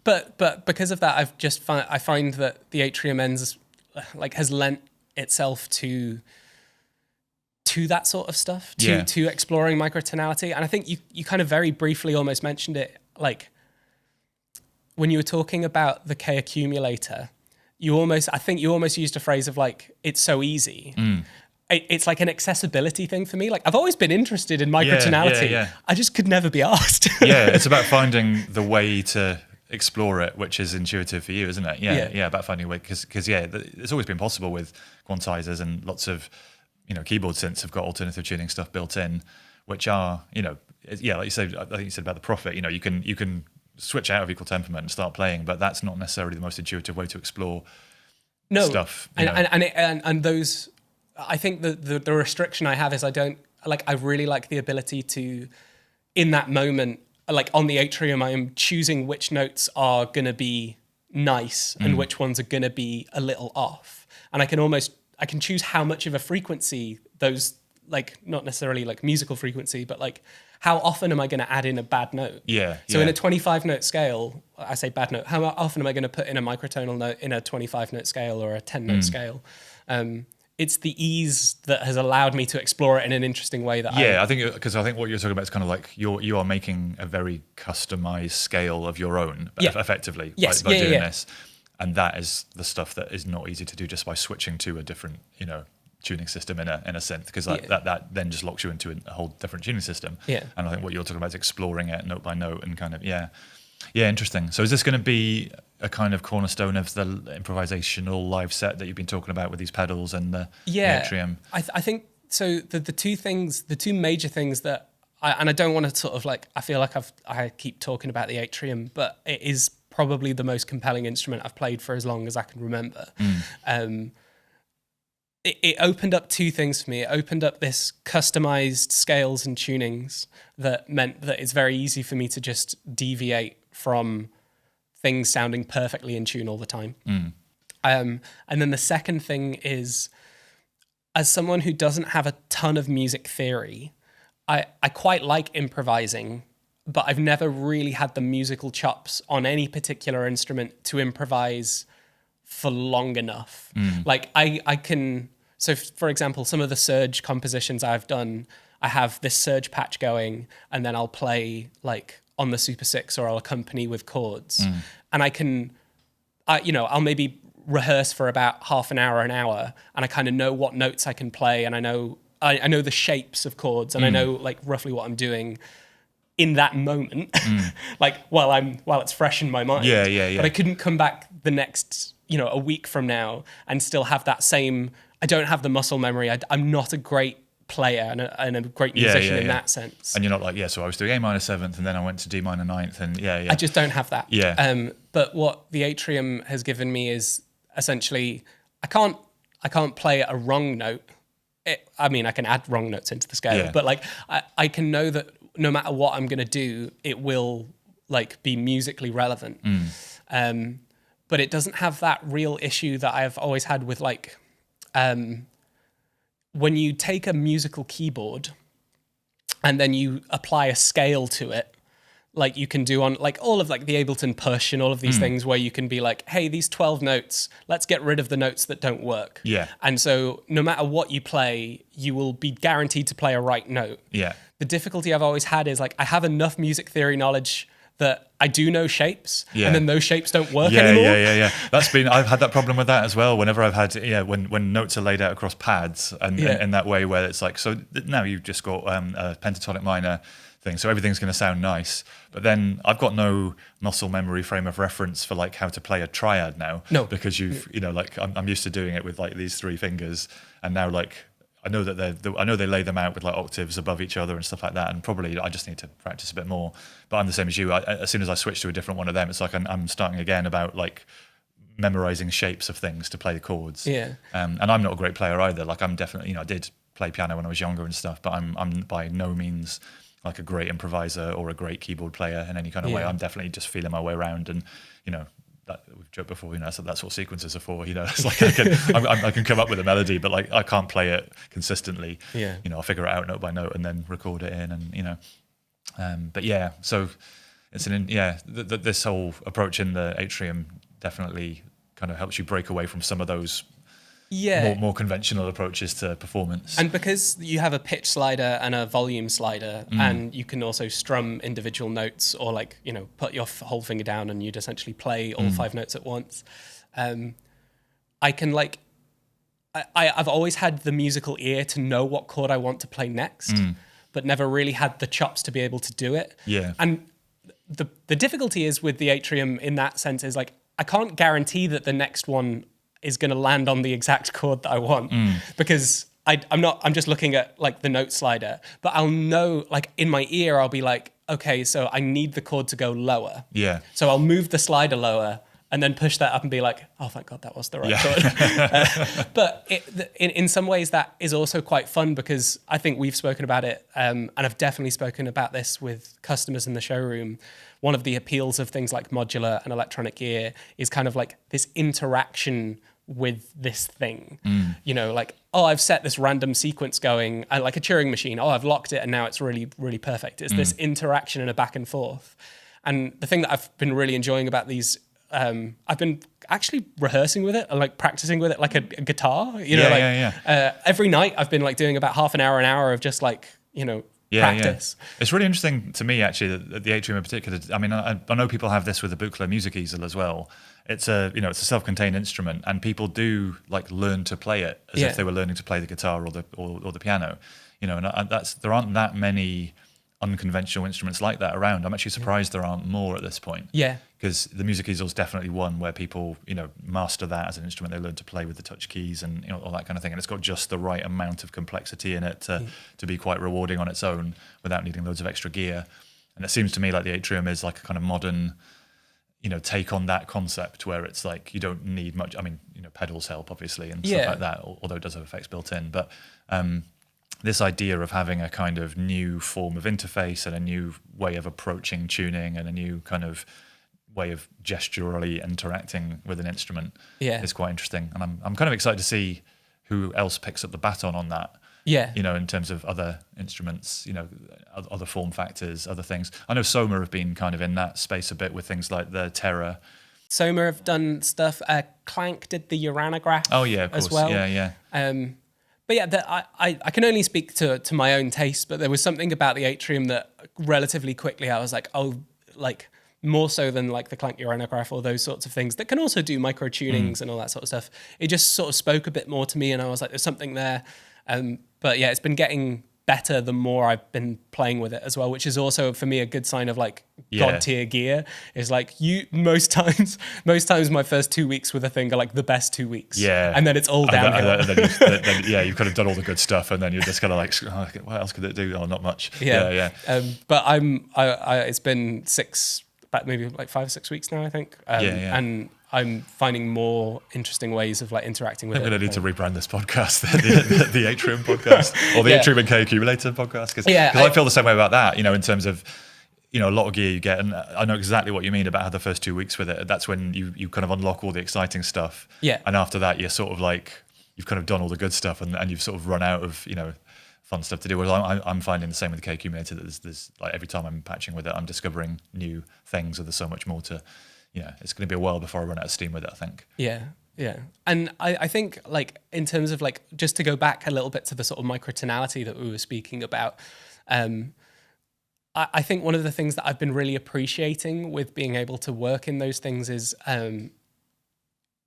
But because of that, I find that the Atrium has lent itself to that sort of stuff, to exploring microtonality. And I think you kind of very briefly almost mentioned it, like when you were talking about the K-Accumulator, you almost used a phrase of like, it's so easy. it's like an accessibility thing for me. Like I've always been interested in microtonality. Yeah. I just could never be asked. Yeah, it's about finding the way to explore it, which is intuitive for you, isn't it? Yeah, about finding a way, because it's always been possible with quantizers, and lots of keyboard synths have got alternative tuning stuff built in, which are like you said, I think you said about the Prophet. You can switch out of equal temperament and start playing, but that's not necessarily the most intuitive way to explore stuff. And those, I think the restriction I have is I really like the ability to, in that moment, like on the Atrium, I am choosing which notes are going to be nice and which ones are going to be a little off. And I can choose how much of a frequency those, like not necessarily like musical frequency, but like how often am I going to add in a bad note? So in a 25 note scale, I say bad note, how often am I going to put in a microtonal note in a 25 note scale or a 10 note scale? It's the ease that has allowed me to explore it in an interesting way. I think what you're talking about is kind of like you are making a very customized scale of your own, effectively, by doing this, and that is the stuff that is not easy to do just by switching to a different tuning system in a synth, because that then just locks you into a whole different tuning system. And I think what you're talking about is exploring it note by note and kind of interesting. So is this going to be a kind of cornerstone of the improvisational live set that you've been talking about with these pedals and the Atrium? I think so. The two major things that I don't want to sort of like, I feel like I keep talking about the Atrium, but it is probably the most compelling instrument I've played for as long as I can remember. It opened up two things for me. It opened up this customized scales and tunings that meant that it's very easy for me to just deviate from things sounding perfectly in tune all the time. And then the second thing is, as someone who doesn't have a ton of music theory, I quite like improvising, but I've never really had the musical chops on any particular instrument to improvise for long enough. Like I can... So, for example, some of the Surge compositions I've done, I have this Surge patch going, and then I'll play like on the Super 6, or I'll accompany with chords. And I can, I'll maybe rehearse for about half an hour, and I kind of know what notes I can play, and I know the shapes of chords, and I know like roughly what I'm doing in that moment, like while it's fresh in my mind. But I couldn't come back the next, a week from now and still have that same. I don't have the muscle memory. I'm not a great player and a great musician in that sense. And you're not like, so I was doing A minor 7th and then I went to D minor 9th and I just don't have that. But what the Atrium has given me is essentially, I can't play a wrong note. I can add wrong notes into the scale, but like I can know that no matter what I'm going to do, it will like be musically relevant. But it doesn't have that real issue that I've always had with like, when you take a musical keyboard and then you apply a scale to it, like you can do on like all of like the Ableton Push and all of these things where you can be like, hey, these 12 notes, let's get rid of the notes that don't work. And so no matter what you play, you will be guaranteed to play a right note. The difficulty I've always had is like, I have enough music theory knowledge that I do know shapes, and then those shapes don't work anymore. I've had that problem with that as well. Whenever I've had, when notes are laid out across pads, and in that way where it's like, so now you've just got a pentatonic minor thing, so everything's going to sound nice. But then I've got no muscle memory frame of reference for like how to play a triad now. Because you've, like I'm used to doing it with like these 3 fingers, and now like I know that they lay them out with like octaves above each other and stuff like that, and probably I just need to practice a bit more. But I'm the same as you. As soon as I switch to a different one of them, it's like I'm starting again about like memorizing shapes of things to play the chords. And I'm not a great player either. Like I'm definitely, I did play piano when I was younger and stuff, but I'm by no means like a great improviser or a great keyboard player in any kind of way. I'm definitely just feeling my way around, and that we've joked before, that's what sequences are for. It's like I can come up with a melody, but like I can't play it consistently. I'll figure it out note by note and then record it in, and but so it's this whole approach in the Atrium definitely kind of helps you break away from some of those more conventional approaches to performance. And because you have a pitch slider and a volume slider, and you can also strum individual notes, or like, put your whole finger down and you'd essentially play all 5 notes at once. I can I've always had the musical ear to know what chord I want to play next, but never really had the chops to be able to do it. Yeah. And the difficulty is with the Atrium in that sense is like, I can't guarantee that the next one is going to land on the exact chord that I want because I'm just looking at like the note slider, but I'll know like in my ear, I'll be like, okay, so I need the chord to go lower. Yeah. So I'll move the slider lower and then push that up and be like, oh, thank God that was the right chord. But in some ways that is also quite fun because I think we've spoken about it and I've definitely spoken about this with customers in the showroom. One of the appeals of things like modular and electronic ear is kind of like this interaction with this thing. You know, like, oh, I've set this random sequence going, like a Turing machine. Oh, I've locked it and now it's really, really perfect. It's this interaction and a back and forth. And the thing that I've been really enjoying about these, I've been actually rehearsing with it, like practicing with it like a guitar, you know, every night I've been like doing about half an hour of just like, you know, practice. Yeah. It's really interesting to me actually that the Atrium in particular. I mean, I know people have this with the Buchla music easel as well. It's a it's a self-contained instrument, and people do like learn to play it as if they were learning to play the guitar or the piano. You know, and there aren't that many unconventional instruments like that around. I'm actually surprised there aren't more at this point. Yeah. Because the music easel is definitely one where people, master that as an instrument. They learn to play with the touch keys and all that kind of thing. And it's got just the right amount of complexity in it to be quite rewarding on its own without needing loads of extra gear. And it seems to me like the Atrium is like a kind of modern, take on that concept where it's like you don't need much. I mean, pedals help obviously and stuff like that, although it does have effects built in. But this idea of having a kind of new form of interface and a new way of approaching tuning and a new kind of way of gesturally interacting with an instrument is quite interesting. And I'm kind of excited to see who else picks up the baton on that. Yeah. In terms of other instruments, other form factors, other things. I know Soma have been kind of in that space a bit with things like the Terra. Soma have done stuff. Clank did the uranograph. Oh yeah, of course. As well. Yeah. But yeah, I can only speak to my own taste, but there was something about the Atrium that relatively quickly I was like, oh, like more so than like the Clank uranograph or those sorts of things that can also do micro tunings and all that sort of stuff. It just sort of spoke a bit more to me and I was like, there's something there. But yeah, it's been getting better the more I've been playing with it as well, which is also for me a good sign of like god tier gear. Is like most times my first 2 weeks with a thing are like the best 2 weeks. Yeah. And then it's all downhill. And then you've kind of done all the good stuff and then you're just kind of like, oh, what else could it do? Oh, not much. Yeah. But it's been maybe like 5 or 6 weeks now, I think. And I'm finding more interesting ways of like interacting with it. I'm going to need to rebrand this podcast, the Atrium podcast, or the Atrium and K-Accumulator podcast, because I feel the same way about that. In terms of a lot of gear you get, and I know exactly what you mean about how the first 2 weeks with it. That's when you kind of unlock all the exciting stuff. Yeah. And after that, you're sort of like you've kind of done all the good stuff, and you've sort of run out of fun stuff to do. Whereas I'm finding the same with the K-Accumulator. That there's like every time I'm patching with it, I'm discovering new things, or there's so much more to. It's going to be a while before I run out of steam with it, I think. Yeah. And I think like in terms of like, just to go back a little bit to the sort of microtonality that we were speaking about, I think one of the things that I've been really appreciating with being able to work in those things is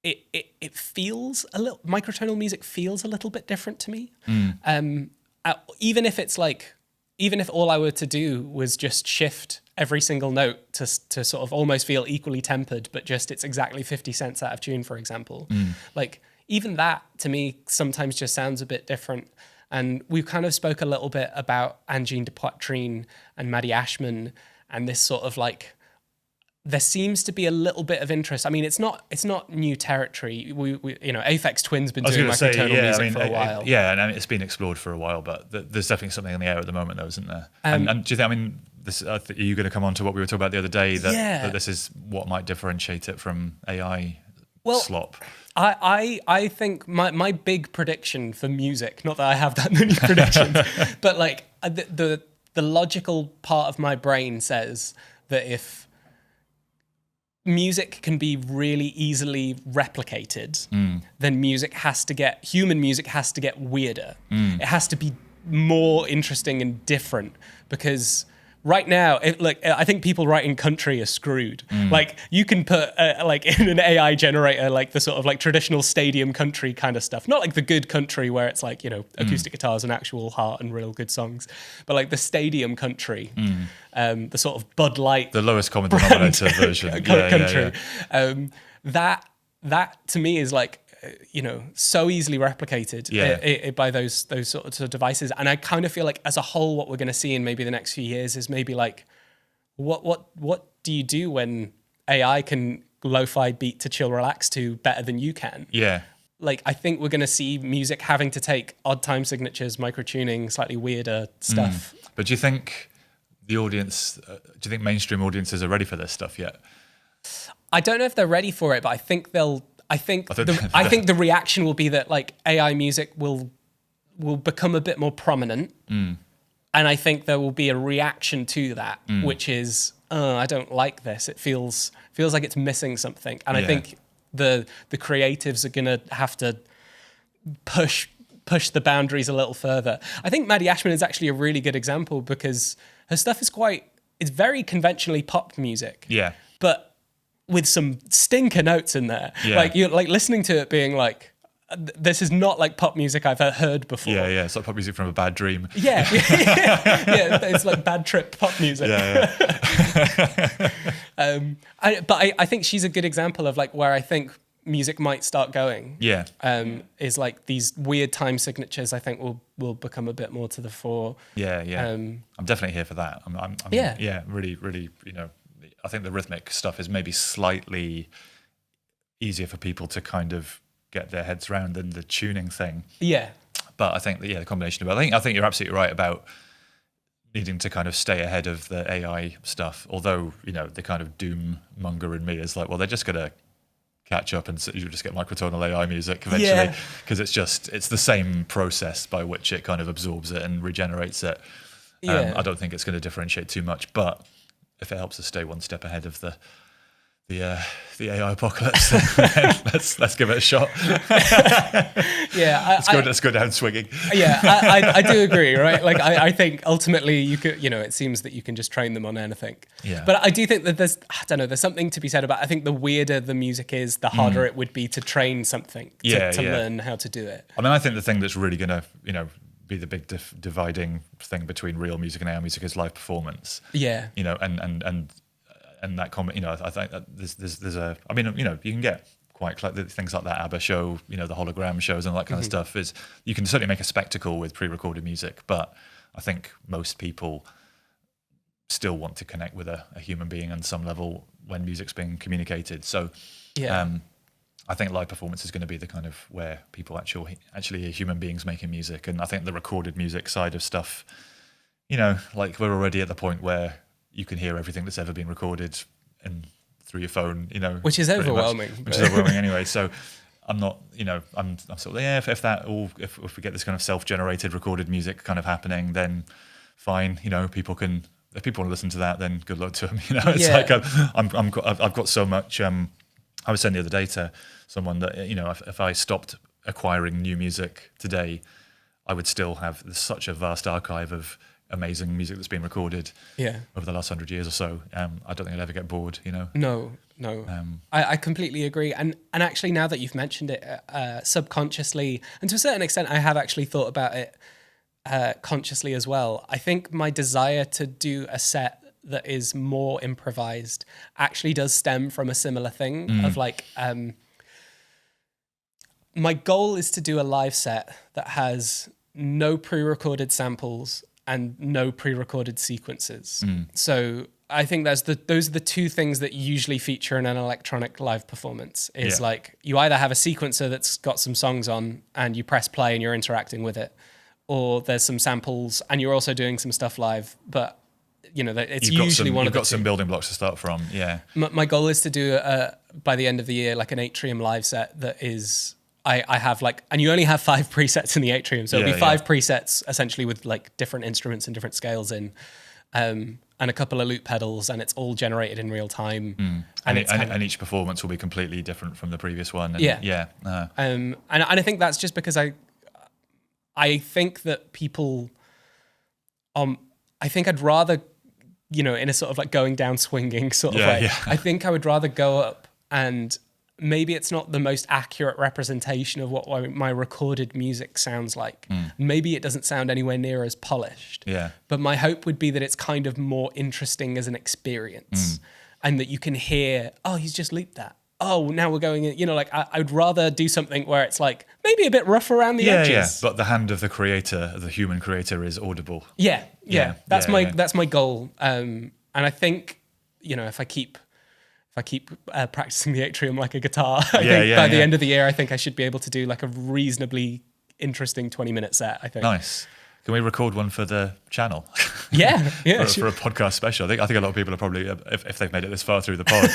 it feels a little, microtonal music feels a little bit different to me. Even if all I were to do was just shift every single note to sort of almost feel equally tempered, but just it's exactly 50 cents out of tune, for example. Like even that to me sometimes just sounds a bit different. And we kind of spoke a little bit about Angine de Poitrine and Maddie Ashman and this sort of like, there seems to be a little bit of interest. I mean, it's not new territory. We Aphex Twin's been doing microtonal music for a while. And it's been explored for a while, but there's definitely something in the air at the moment, though, isn't there? And do you think? I mean, are you going to come on to what we were talking about the other day? That this is what might differentiate it from AI slop. I think my big prediction for music, not that I have that many predictions, but like the logical part of my brain says that if music can be really easily replicated, then human music has to get weirder. It has to be more interesting and different, because right now, I think people writing country are screwed. Like you can put like in an AI generator, like the sort of like traditional stadium country kind of stuff, not like the good country where it's like, you know, acoustic guitars and actual heart and real good songs, but like the stadium country, the sort of Bud Light, the lowest common denominator version country. That to me is like, you know, so easily replicated by those sorts of devices. And I kind of feel like as a whole, what we're going to see in maybe the next few years is maybe like, what do you do when AI can lo-fi beat to chill, relax to better than you can? Yeah. Like, I think we're going to see music having to take odd time signatures, microtuning, slightly weirder stuff. But do you think the audience, do you think mainstream audiences are ready for this stuff yet? I don't know if they're ready for it, but I think I think the reaction will be that like AI music will become a bit more prominent, and I think there will be a reaction to that, which is I don't like this. It feels like it's missing something, and I think the creatives are gonna have to push the boundaries a little further. I think Maddie Ashman is actually a really good example because her stuff is it's very conventionally pop music, but with some stinker notes in there. Like you're like listening to it being like, this is not like pop music I've heard before. Yeah. It's like pop music from a bad dream. Yeah. It's like bad trip pop music. But I think she's a good example of like where I think music might start going. Is like these weird time signatures I think will become a bit more to the fore. I'm definitely here for that. I'm really, you know, I think the rhythmic stuff is maybe slightly easier for people to kind of get their heads around than the tuning thing. But I think the combination of it. I think you're absolutely right about needing to kind of stay ahead of the AI stuff. Although, you know, the kind of doom monger in me is like, well, they're just gonna catch up and you just get microtonal AI music eventually because it's the same process by which it kind of absorbs it and regenerates it. I don't think it's going to differentiate too much, but if it helps us stay one step ahead of the AI apocalypse, then let's give it a shot. Let's go down swinging. I do agree, right? Like I think ultimately you could, you know, it seems that you can just train them on anything. But I do think that there's something to be said about. I think the weirder the music is, the harder it would be to train something to learn how to do it. I mean, I think the thing that's really going to, you know, be the big dividing thing between real music and AI music is live performance. You know, and that comment, you know, I think that there's a, I mean, you know, you can get quite things like that ABBA show, you know, the hologram shows and all that kind of stuff. Is you can certainly make a spectacle with pre-recorded music, but I think most people still want to connect with a human being on some level when music's being communicated. So I think live performance is going to be the kind of where people actually are human beings making music. And I think the recorded music side of stuff, you know, like we're already at the point where you can hear everything that's ever been recorded and through your phone, you know. Which is overwhelming. Which is overwhelming anyway. So I'm not, you know, I'm sort of, if we get this kind of self-generated recorded music kind of happening, then fine, you know, if people want to listen to that, then good luck to them. You know, it's like I've got so much. I was saying the other day to someone that, you know, if I stopped acquiring new music today, I would still have such a vast archive of amazing music that's been recorded over the last 100 years or so. I don't think I'd ever get bored, you know. No. I completely agree. And actually, now that you've mentioned it, subconsciously, and to a certain extent, I have actually thought about it consciously as well. I think my desire to do a set that is more improvised actually does stem from a similar thing of like, my goal is to do a live set that has no pre-recorded samples and no pre-recorded sequences. So I think those are the two things that usually feature in an electronic live performance is like you either have a sequencer that's got some songs on and you press play and you're interacting with it, or there's some samples and you're also doing some stuff live, but you know, it's usually one of the two. You've got some building blocks to start from, My goal is to do, by the end of the year, like an Atrium live set that is, I have like, and you only have 5 presets in the Atrium, so it'll be 5 presets essentially with like different instruments and different scales in, and a couple of loop pedals, and it's all generated in real time. And each performance will be completely different from the previous one. And I think that's just because I think that people, I think I'd rather in a sort of like going down swinging sort of Yeah, way. yeah. I think I would rather go up, and maybe it's not the most accurate representation of what my recorded music sounds like. Maybe it doesn't sound anywhere near as polished. Yeah. But my hope would be that it's kind of more interesting as an experience, and that you can hear, oh, he's just looped that. Oh, now we're going in, like I'd rather do something where it's like maybe a bit rough around the edges. Yeah, but the hand of the creator, the human creator, is audible. Yeah. That's my goal. And I think, if I keep practicing the Atrium like a guitar, I think by the end of the year, I think I should be able to do like a reasonably interesting 20-minute set, I think. Nice. Can we record one for the channel? Yeah. for a podcast special. I think a lot of people are probably, if they've made it this far through the pod,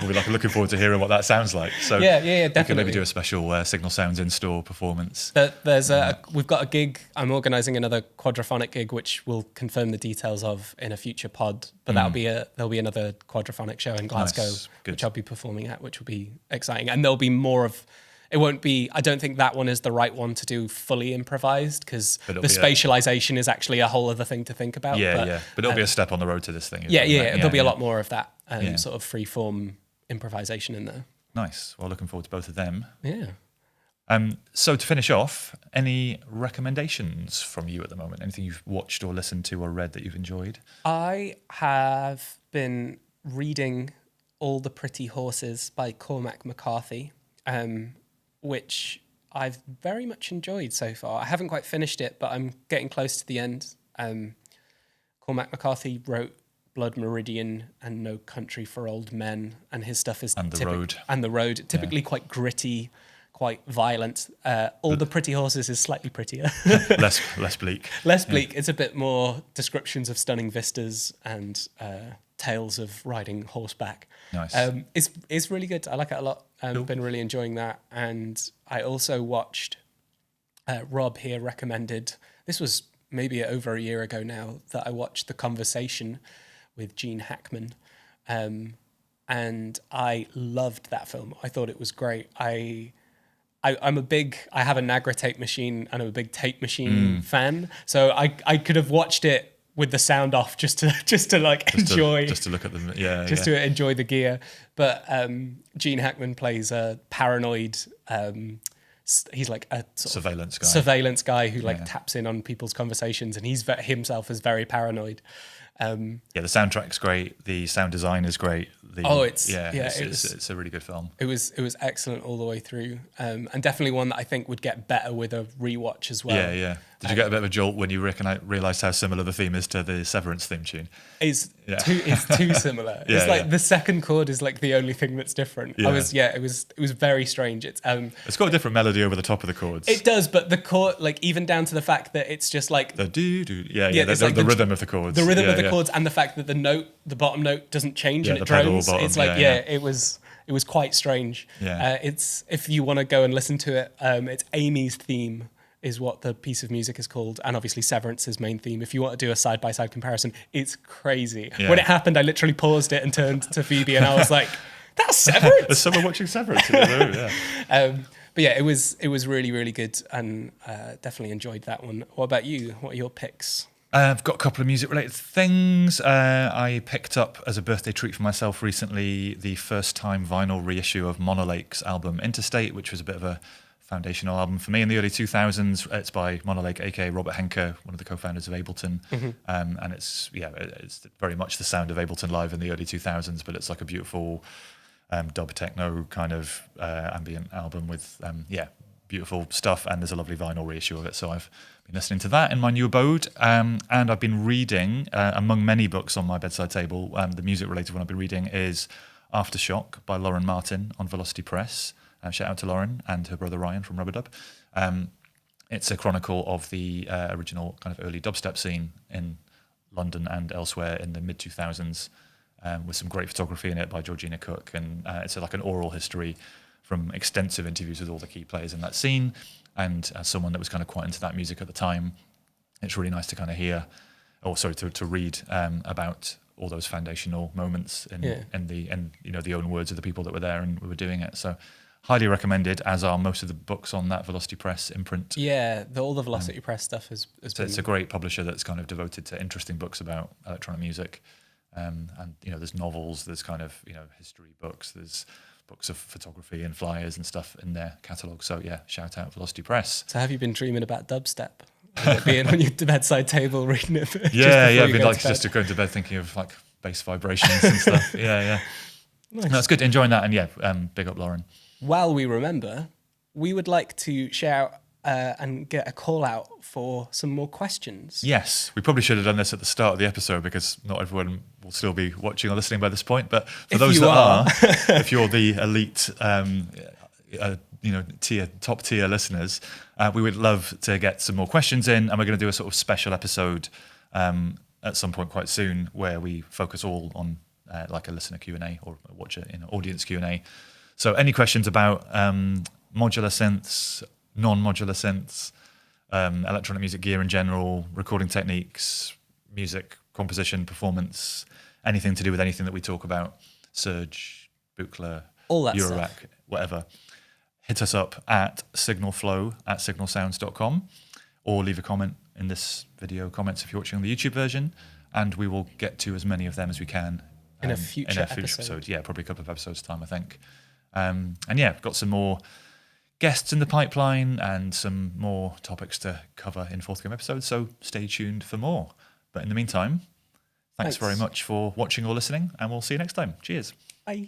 will be like looking forward to hearing what that sounds like. So definitely. We can maybe do a special Signal Sounds in-store performance. We've got a gig. I'm organising another quadraphonic gig, which we'll confirm the details of in a future pod. But there'll be another quadraphonic show in Glasgow, which I'll be performing at, which will be exciting. And there'll be more of. It won't be. I don't think that one is the right one to do fully improvised, because the spatialization is actually a whole other thing to think about. But it'll be a step on the road to this thing. There'll be a lot more of that sort of free form improvisation in there. Nice. Well, looking forward to both of them. Yeah. So to finish off, any recommendations from you at the moment? Anything you've watched or listened to or read that you've enjoyed? I have been reading All the Pretty Horses by Cormac McCarthy. Which I've very much enjoyed so far. I haven't quite finished it, but I'm getting close to the end. Cormac McCarthy wrote Blood Meridian and No Country for Old Men, and his stuff is The Road, typically quite gritty, quite violent. All the Pretty Horses is slightly prettier. less bleak. Less bleak. It's a bit more descriptions of stunning vistas and tales of riding horseback. Nice. It's really good. I like it a lot. I've been really enjoying that. And I also watched, Rob here recommended, this was maybe over a year ago now, that I watched The Conversation with Gene Hackman. And I loved that film. I thought it was great. I have a Nagra tape machine, and I'm a big tape machine fan. So I could have watched it with the sound off just to enjoy. Just to look at them, to enjoy the gear. But Gene Hackman plays a paranoid, he's like a sort of surveillance guy who taps in on people's conversations, and he's himself is very paranoid. The soundtrack's great. The sound design is great. It's a really good film. It was excellent all the way through, and definitely one that I think would get better with a rewatch as well. Did you get a bit of a jolt when you realised how similar the theme is to the Severance theme tune? It's too similar. It's the second chord is like the only thing that's different. It was very strange. It's got a different melody over the top of the chords. It does, but the chord, like even down to the fact that it's just like the the rhythm of the chords. The rhythm of the chords, and the fact that the bottom note doesn't change and it drones. It's like it was quite strange. It's, if you want to go and listen to it, it's Amy's theme is what the piece of music is called, and obviously Severance's main theme. If you want to do a side-by-side comparison, it's crazy. When it happened, I literally paused it and turned to Phoebe, and I was like, "That's Severance." There's someone watching Severance in the room. But yeah, it was really, really good, and definitely enjoyed that one. What about you? What are your picks? I've got a couple of music-related things. I picked up as a birthday treat for myself recently the first-time vinyl reissue of Monolake's album Interstate, which was a bit of a foundational album for me in the early 2000s. It's by Monolake, aka Robert Henke, one of the co-founders of Ableton, and it's very much the sound of Ableton Live in the early 2000s, but it's like a beautiful dub techno kind of ambient album with beautiful stuff, and there's a lovely vinyl reissue of it. So I've been listening to that in my new abode, and I've been reading, among many books on my bedside table, the music-related one I've been reading is Aftershock by Lauren Martin on Velocity Press. Shout out to Lauren and her brother Ryan from Rubber Dub. It's a chronicle of the original kind of early dubstep scene in London and elsewhere in the mid-2000s, with some great photography in it by Georgina Cook. And it's like an oral history from extensive interviews with all the key players in that scene. And as someone that was kind of quite into that music at the time, it's really nice to kind of hear, to read about all those foundational moments in the own words of the people that were there and were doing it. So highly recommended, as are most of the books on that Velocity Press imprint. Yeah, all the Velocity Press stuff has been... It's a great publisher that's kind of devoted to interesting books about electronic music. And there's novels, there's kind of history books, there's books of photography and flyers and stuff in their catalogue. So yeah, shout out Velocity Press. So have you been dreaming about dubstep? Being on your bedside table reading it? Yeah, I've been just going to bed thinking of like bass vibrations and stuff. Yeah. Nice. No, it's good, enjoying that, and big up Lauren. While we remember, we would like to share out and get a call out for some more questions. Yes, we probably should have done this at the start of the episode because not everyone will still be watching or listening by this point. But for those that are, if you're the elite, top tier listeners, we would love to get some more questions in, and we're going to do a sort of special episode at some point quite soon where we focus all on like a listener Q&A or a watcher audience Q&A. So any questions about modular synths, non-modular synths, electronic music gear in general, recording techniques, music composition, performance, anything to do with anything that we talk about, Surge, Buchla, all that Eurorack, stuff, whatever, hit us up at signalflow@signalsounds.com or leave a comment in this video comments if you're watching the YouTube version, and we will get to as many of them as we can in a future episode. Yeah, probably a couple of episodes time, I think. And yeah, got some more guests in the pipeline and some more topics to cover in forthcoming episodes, so stay tuned for more. But in the meantime, thanks very much for watching or listening, and we'll see you next time. Cheers. Bye.